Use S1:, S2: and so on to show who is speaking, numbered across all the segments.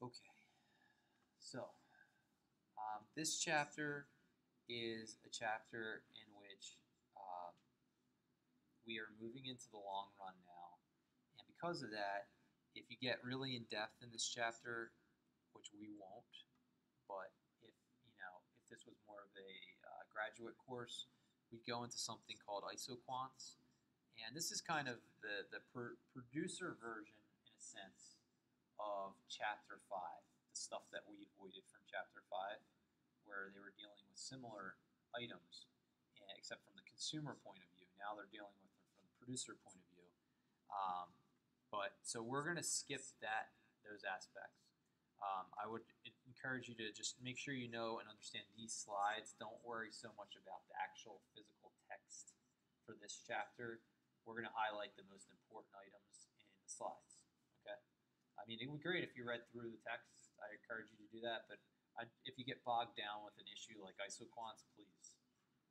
S1: Okay, so this chapter is a chapter in which we are moving into the long run now. And because of that, if you get really in depth in this chapter, which we won't, but if this was more of a graduate course, we'd go into something called isoquants. And this is kind of the producer version, in a sense, of Chapter 5, the stuff that we avoided from Chapter 5, where they were dealing with similar items, except from the consumer point of view. Now they're dealing with them from the producer point of view. So we're going to skip those aspects. I would encourage you to just make sure you know and understand these slides. Don't worry so much about the actual physical text for this chapter. We're going to highlight the most important items in the slides. Okay. I mean, it would be great if you read through the text. I encourage you to do that, but if you get bogged down with an issue like isoquants, please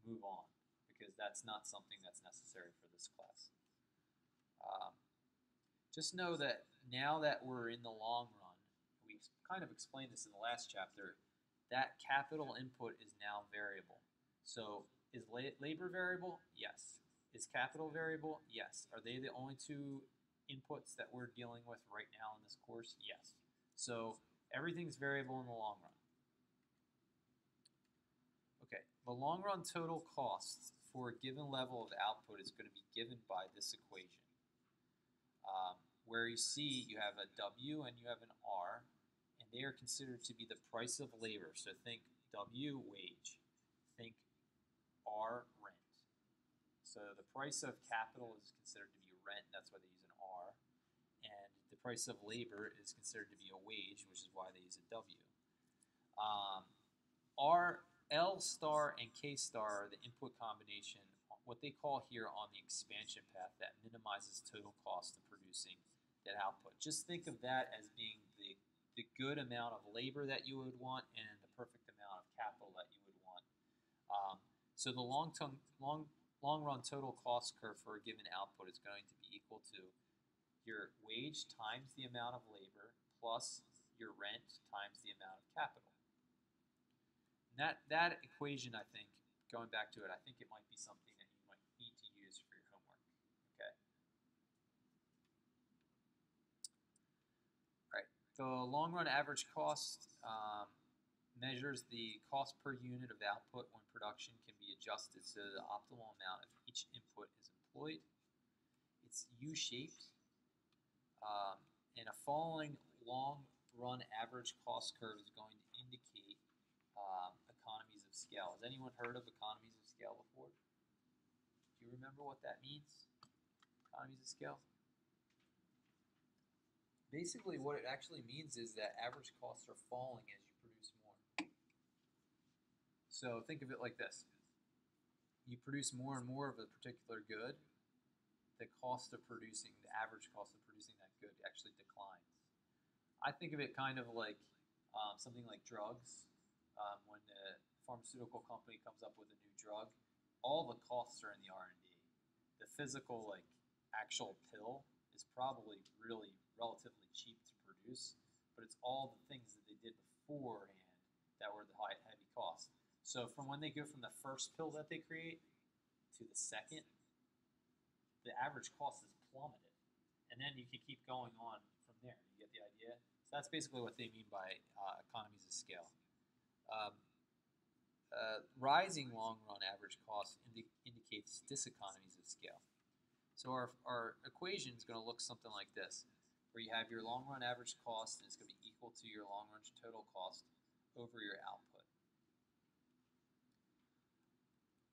S1: move on, because that's not something that's necessary for this class. Just know that now that we're in the long run, we kind of explained this in the last chapter, that capital input is now variable. So is labor variable? Yes. Is capital variable? Yes. Are they the only two inputs that we're dealing with right now in this course? Yes. So everything's variable in the long run. Okay, the long run total cost for a given level of output is going to be given by this equation. Where you see you have a W and you have an R, and they are considered to be the price of labor. So think W, wage. Think R, rent. So the price of capital is considered to be rent, that's why they use an R. And the price of labor is considered to be a wage, which is why they use a W. L star and K star are the input combination, what they call here on the expansion path, that minimizes total cost of producing that output. Just think of that as being the good amount of labor that you would want and the perfect amount of capital that you would want. So the long run total cost curve for a given output is going to be equal to your wage times the amount of labor plus your rent times the amount of capital. And that equation, I think, going back to it, I think it might be something that you might need to use for your homework. Okay. All right. The long run average cost measures the cost per unit of output when production can be adjusted so the optimal amount of each input is employed. It's U-shaped, and a falling long run average cost curve is going to indicate economies of scale. Has anyone heard of economies of scale before? Do you remember what that means? Economies of scale? Basically, what it actually means is that average costs are falling as you produce more. So think of it like this. You produce more and more of a particular good, the average cost of producing that good actually declines. I think of it kind of like something like drugs. When the pharmaceutical company comes up with a new drug, all the costs are in the R&D. The physical, actual pill is probably really relatively cheap to produce, but it's all the things that they did beforehand that were the heavy cost. So from when they go from the first pill that they create to the second, the average cost is plummeted. And then you can keep going on from there. You get the idea? So that's basically what they mean by economies of scale. Rising long-run average cost indicates diseconomies of scale. So our equation is going to look something like this, where you have your long-run average cost, and it's going to be equal to your long-run total cost over your output.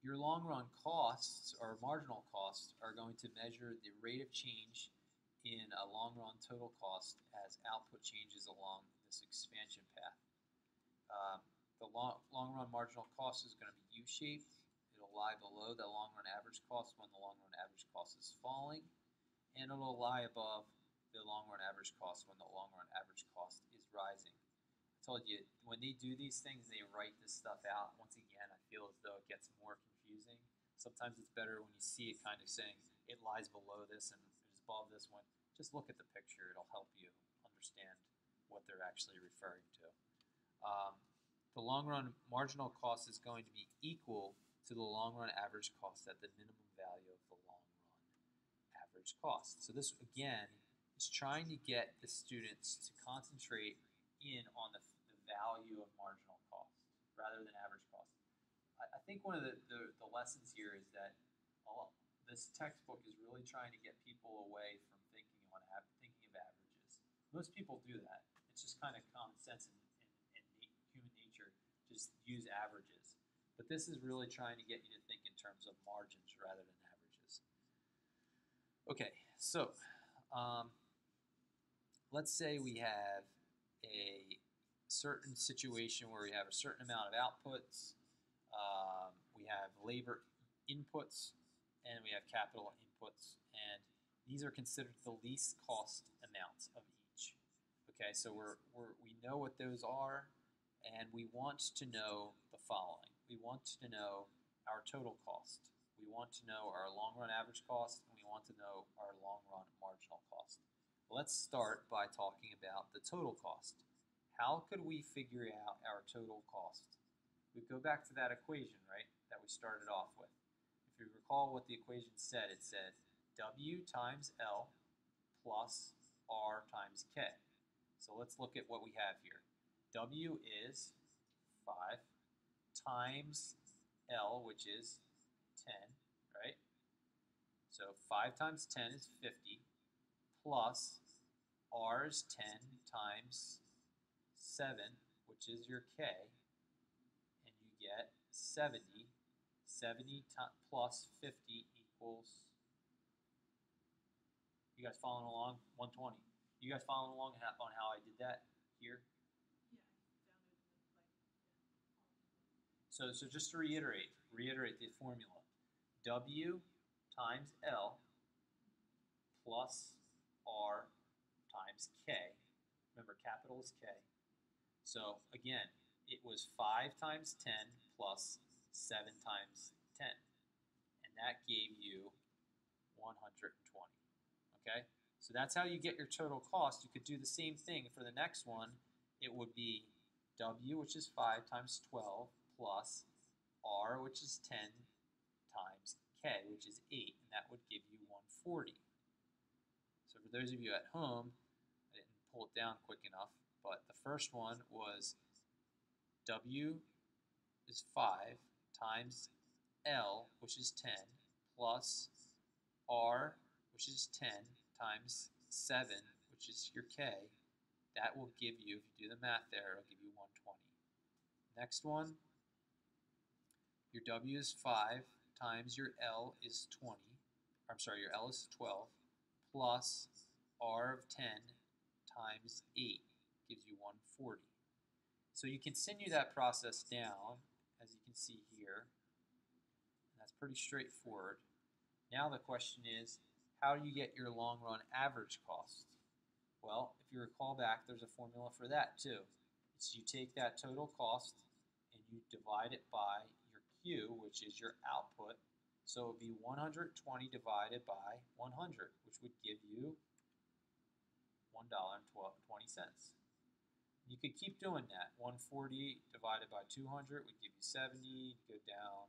S1: Your long-run costs, or marginal costs, are going to measure the rate of change in a long-run total cost as output changes along this expansion path. The long-run marginal cost is going to be U-shaped. It'll lie below the long-run average cost when the long-run average cost is falling, and it'll lie above the long-run average cost when the long-run average cost is rising. I told you, when they do these things, they write this stuff out. Once again, I feel as though it gets more confusing. Sometimes it's better when you see it kind of saying it lies below this and it's above this one. Just look at the picture. It'll help you understand what they're actually referring to. The long run marginal cost is going to be equal to the long run average cost at the minimum value of the long run average cost. So this, again, is trying to get the students to concentrate in on the value of marginal cost rather than average cost. I think one of the lessons here is that this textbook is really trying to get people away from thinking of averages. Most people do that. It's just kind of common sense in human nature, just use averages. But this is really trying to get you to think in terms of margins rather than averages. Okay, so let's say we have a certain situation where we have a certain amount of outputs, we have labor inputs, and we have capital inputs, and these are considered the least cost amounts of each. Okay, so we know what those are, and we want to know the following. We want to know our total cost. We want to know our long-run average cost, and we want to know our long-run marginal cost. Let's start by talking about the total cost. How could we figure out our total cost? We go back to that equation, right, that we started off with. If you recall what the equation said, it said W times L plus R times K. So let's look at what we have here. W is 5 times L, which is 10, right? So 5 times 10 is 50, plus R is 10 times 7, which is your K, and you get 70. 70 plus 50 equals, you guys following along? 120. You guys following along on how I did that here? So just to reiterate the formula. W times L plus R times K. Remember, capital is K. So again, it was 5 times 10 plus 7 times 10. And that gave you 120. Okay? So that's how you get your total cost. You could do the same thing for the next one. It would be W, which is 5 times 12, plus R, which is 10, times K, which is 8, and that would give you 140. So for those of you at home, I didn't pull it down quick enough, but the first one was W is 5 times L, which is 10, plus R, which is 10, times 7, which is your K. That will give you, if you do the math there, it'll give you 120. Next one, your W is 5 times your L is 20. I'm sorry, your L is 12, plus R of 10 times 8 gives you 140. So you continue that process down, as you can see here. And that's pretty straightforward. Now the question is, how do you get your long-run average cost? Well, if you recall back, there's a formula for that too. It's you take that total cost and you divide it by your Q, which is your output. So it would be 120 divided by 100, which would give you $1.20. You could keep doing that. 140 divided by 200 would give you 70, go down,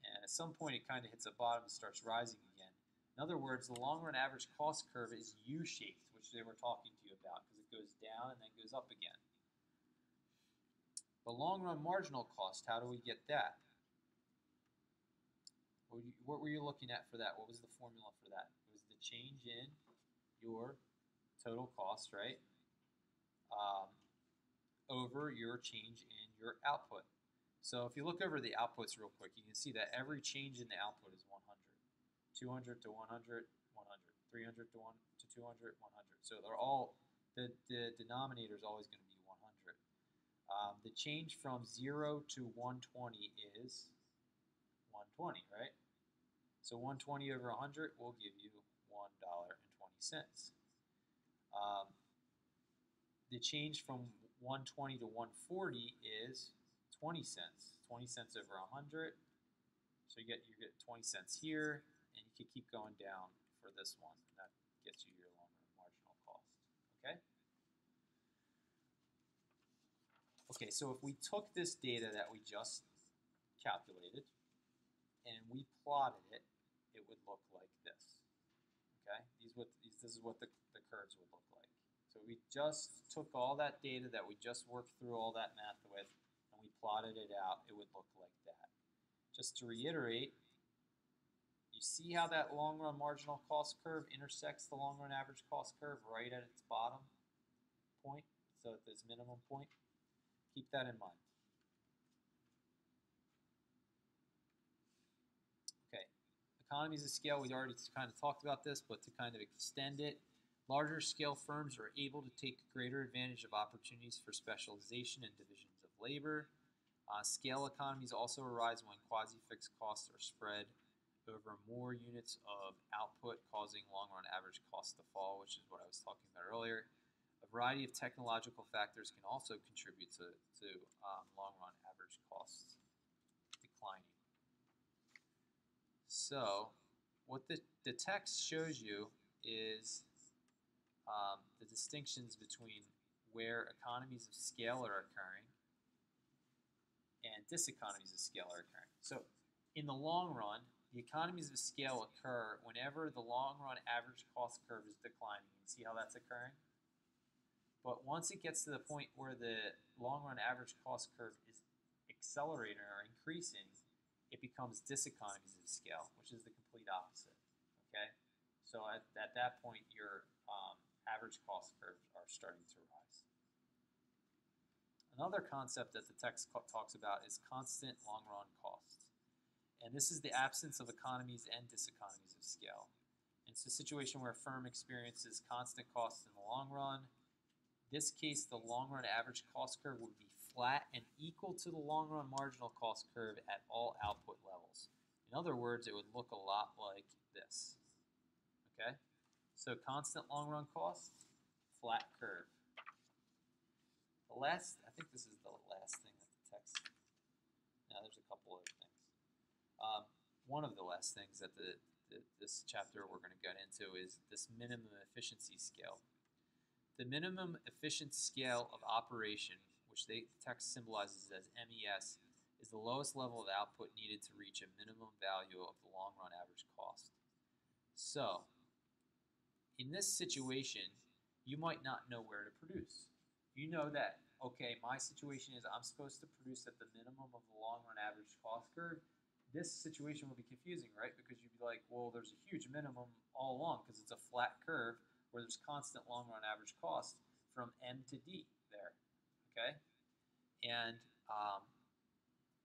S1: and at some point it kind of hits a bottom and starts rising again. In other words, the long-run average cost curve is U-shaped, which they were talking to you about, because it goes down and then goes up again. The long-run marginal cost, how do we get that? What were you looking at for that? What was the formula for that? It was the change in your total cost, right? Over your change in your output. So if you look over the outputs real quick, you can see that every change in the output is 100. 200 to 100, 100. 300 to 200, 100. So they're all, the denominator is always going to be 100. The change from 0 to 120 is 120, right? So 120 over 100 will give you $1.20. The change from 120 to 140 is 20 cents. 20 cents over 100. So you get 20 cents here, and you could keep going down for this one. That gets you your long-run marginal cost. Okay? Okay, so if we took this data that we just calculated and we plotted it, it would look like this. Okay, this is what the curves would look like. So we just took all that data that we just worked through all that math with, and we plotted it out, it would look like that. Just to reiterate, you see how that long run marginal cost curve intersects the long run average cost curve right at its bottom point, so at this minimum point? Keep that in mind. Okay, economies of scale, we already kind of talked about this, but to kind of extend it, larger scale firms are able to take greater advantage of opportunities for specialization and divisions of labor. Scale economies also arise when quasi-fixed costs are spread over more units of output, causing long-run average costs to fall, which is what I was talking about earlier. A variety of technological factors can also contribute to long-run average costs declining. So what the text shows you is the distinctions between where economies of scale are occurring and diseconomies of scale are occurring. So in the long run, the economies of scale occur whenever the long-run average cost curve is declining. You can see how that's occurring? But once it gets to the point where the long-run average cost curve is accelerating or increasing, it becomes diseconomies of scale, which is the complete opposite. Okay? So at that point, your average cost curves are starting to rise. Another concept that the text talks about is constant long-run costs. And this is the absence of economies and diseconomies of scale. It's a situation where a firm experiences constant costs in the long run. In this case, the long-run average cost curve would be flat and equal to the long-run marginal cost curve at all output levels. In other words, it would look a lot like this. Okay? So constant long-run costs, flat curve. I think this is the last thing that the text, no, there's a couple other things. One of the last things that this chapter we're going to get into is this minimum efficiency scale. The minimum efficient scale of operation, which the text symbolizes as MES, is the lowest level of output needed to reach a minimum value of the long-run average cost. So, in this situation, you might not know where to produce. You know that, okay, my situation is I'm supposed to produce at the minimum of the long-run average cost curve. This situation would be confusing, right? Because you'd be like, well, there's a huge minimum all along because it's a flat curve where there's constant long-run average cost from M to D there, okay? And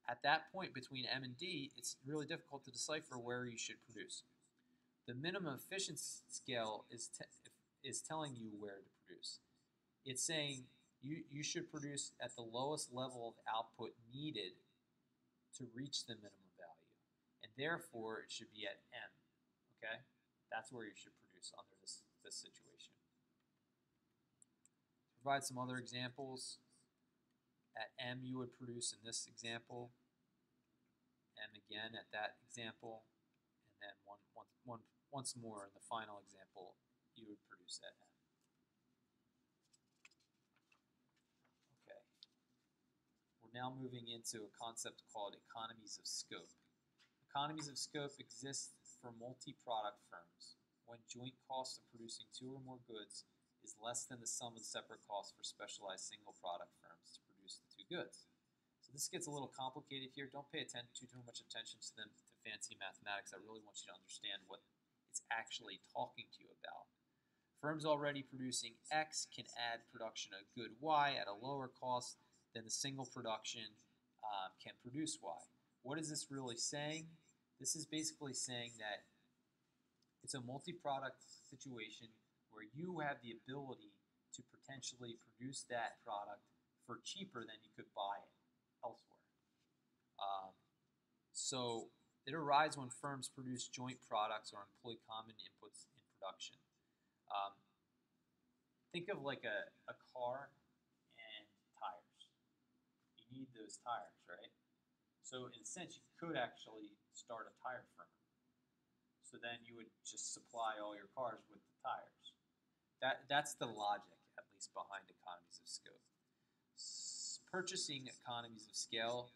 S1: at that point between M and D, it's really difficult to decipher where you should produce. The minimum efficiency scale is telling you where to produce. It's saying you should produce at the lowest level of output needed to reach the minimum value, and therefore it should be at M. Okay, that's where you should produce under this situation. To provide some other examples, at M you would produce in this example, M again at that example, and then once more in the final example you would produce at M. Okay, we're now moving into a concept called economies of scope. Economies of scope exist for multi-product firms when joint cost of producing two or more goods is less than the sum of separate costs for specialized single product firms to produce the two goods. So this gets a little complicated here. Don't pay too much attention to fancy mathematics. I really want you to understand what it's actually talking to you about. Firms already producing X can add production of good Y at a lower cost than the single production can produce Y. What is this really saying? This is basically saying that it's a multi-product situation where you have the ability to potentially produce that product for cheaper than you could buy it elsewhere. So it arises when firms produce joint products or employ common inputs in production. Think of like a car and tires. You need those tires, right? So in a sense, you could actually start a tire firm. So then you would just supply all your cars with the tires. That's the logic, at least, behind economies of scope. purchasing economies of scale.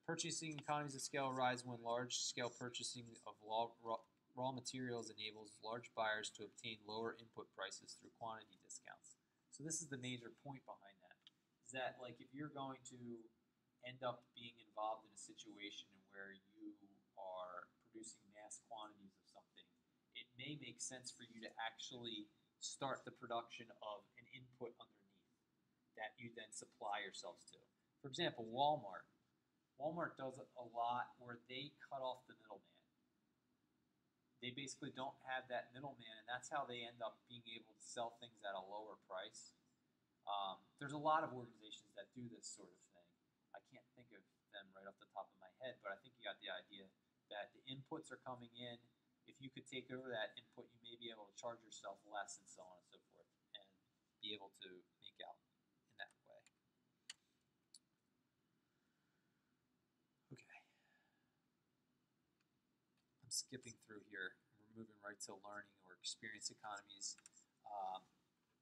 S1: Purchasing economies of scale arise when large-scale purchasing of raw materials enables large buyers to obtain lower input prices through quantity discounts. So this is the major point behind that. Is that like if you're going to end up being involved in a situation where you are producing mass quantities of something, it may make sense for you to actually start the production of an input underneath that you then supply yourselves to. For example, Walmart. Walmart does a lot where they cut off the middleman. They basically don't have that middleman, and that's how they end up being able to sell things at a lower price. There's a lot of organizations that do this sort of thing. I can't think of them right off the top of my head, but I think you got the idea that the inputs are coming in. If you could take over that input, you may be able to charge yourself less and so on and so forth, and be able to make out in that way. Okay. I'm skipping through here. We're moving right to learning or experience economies.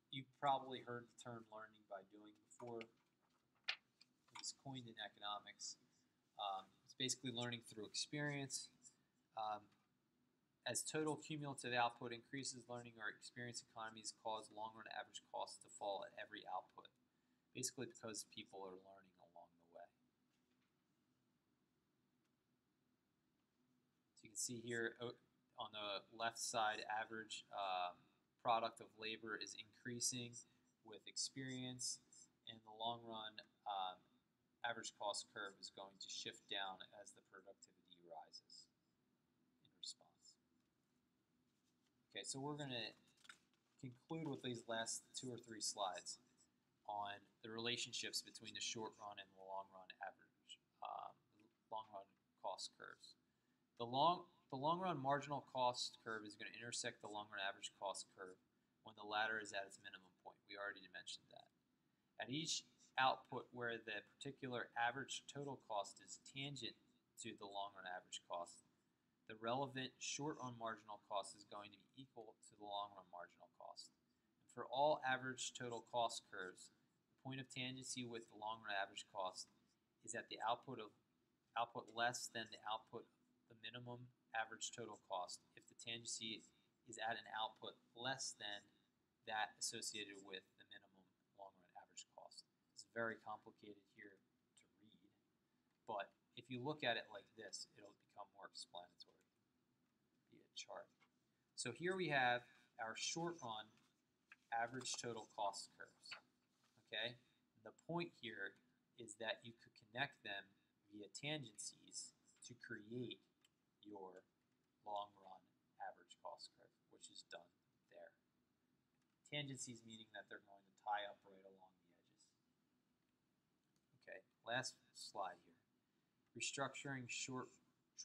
S1: You've probably heard the term learning by doing before. It was coined in economics. It's basically learning through experience. As total cumulative output increases, learning or experience economies cause long-run average costs to fall at every output, basically because people are learning along the way. So you can see here on the left side, average product of labor is increasing with experience. In the long run, average cost curve is going to shift down as the productivity rises in response. Okay, so we're going to conclude with these last 2 or 3 slides on the relationships between the short run and the long run average, long run cost curves. The long run marginal cost curve is going to intersect the long run average cost curve when the latter is at its minimum point. We already mentioned that. At each output where the particular average total cost is tangent to the long run average cost, the relevant short run marginal cost is going to be equal to the long run marginal cost. And for all average total cost curves, the point of tangency with the long run average cost is at the output less than the output the minimum average total cost if the tangency is at an output less than that associated with the minimum long run average cost. It's very complicated here to read, but if you look at it like this, it'll become more explanatory via chart. So here we have our short run average total cost curves. Okay? The point here is that you could connect them via tangencies to create your long run average cost curve, which is done there. Tangencies meaning that they're going to tie up right along the edges. Okay, last slide here. Restructuring short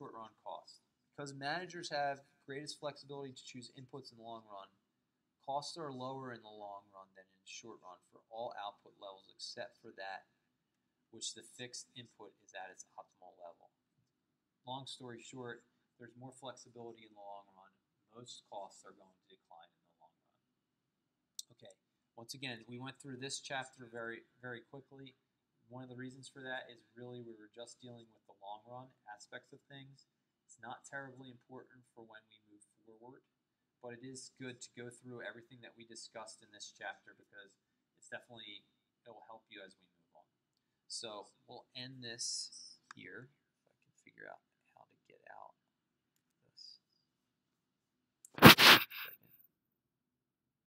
S1: run costs. Because managers have greatest flexibility to choose inputs in the long run, costs are lower in the long run than in the short run for all output levels except for that which the fixed input is at its optimal level. Long story short, there's more flexibility in the long run. Most costs are going to decline in the long run. Okay, once again, we went through this chapter very, very quickly. One of the reasons for that is really we were just dealing with the long run aspects of things. It's not terribly important for when we move forward, but it is good to go through everything that we discussed in this chapter because it will help you as we move on. So we'll end this here, if I can figure out